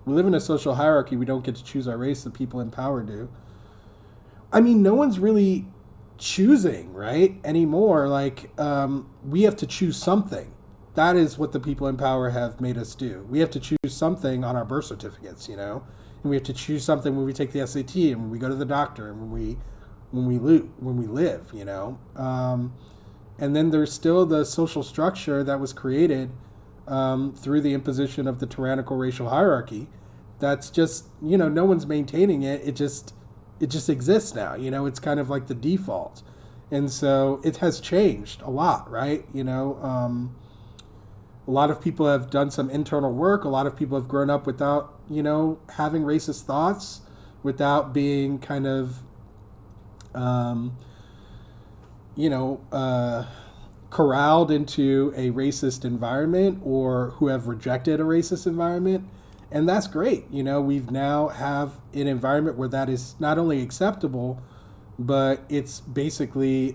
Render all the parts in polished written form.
We live in a social hierarchy. We don't get to choose our race. The people in power do. I mean, no one's really choosing, right, anymore. Like, we have to choose something. That is what the people in power have made us do. We have to choose something on our birth certificates, you know, and we have to choose something when we take the SAT and when we go to the doctor and when we live, you know. And then there's still the social structure that was created through the imposition of the tyrannical racial hierarchy. That's just, you know, no one's maintaining it. It just exists now. You know, it's kind of like the default, and so it has changed a lot, right? You know. A lot of people have done some internal work. A lot of people have grown up without, you know, having racist thoughts, without being kind of, corralled into a racist environment, or who have rejected a racist environment. And that's great. You know, we've now have an environment where that is not only acceptable, but it's basically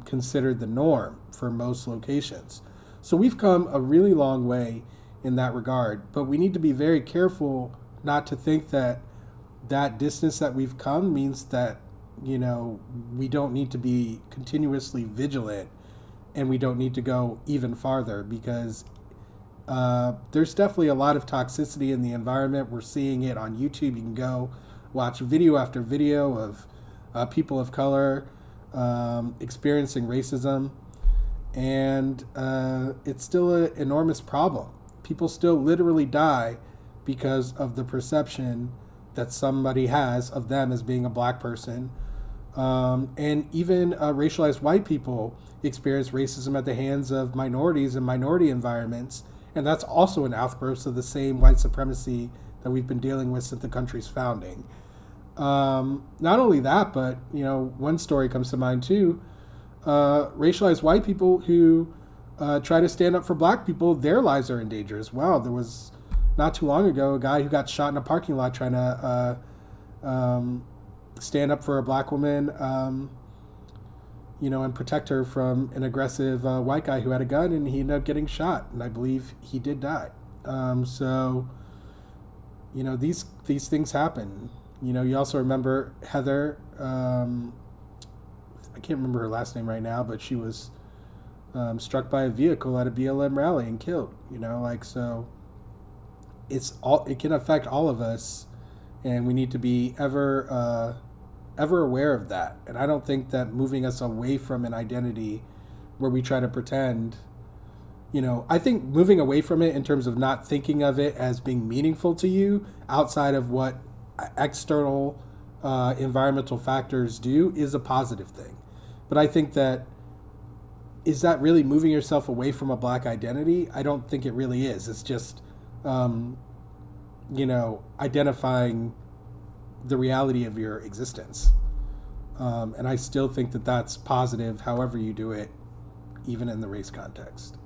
considered the norm for most locations. So we've come a really long way in that regard, but we need to be very careful not to think that that distance that we've come means that, you know, we don't need to be continuously vigilant and we don't need to go even farther, because there's definitely a lot of toxicity in the environment. We're seeing it on YouTube. You can go watch video after video of people of color experiencing racism. And it's still an enormous problem. People still literally die because of the perception that somebody has of them as being a black person. And even racialized white people experience racism at the hands of minorities in minority environments. And that's also an outgrowth of the same white supremacy that we've been dealing with since the country's founding. Not only that, but, you know, one story comes to mind too. Racialized white people who try to stand up for black people, their lives are in danger as well. There was not too long ago a guy who got shot in a parking lot trying to stand up for a black woman, you know, and protect her from an aggressive white guy who had a gun, and he ended up getting shot, and I believe he did die. So, you know, these things happen. You know, you also remember Heather. I can't remember her last name right now, but she was struck by a vehicle at a BLM rally and killed. You know, like, so it can affect all of us, and we need to be ever aware of that. And I don't think that moving us away from an identity where we try to pretend, you know, I think moving away from it in terms of not thinking of it as being meaningful to you outside of what external environmental factors do is a positive thing. But I think that, is that really moving yourself away from a black identity? I don't think it really is. It's just, you know, identifying the reality of your existence. And I still think that that's positive, however you do it, even in the race context.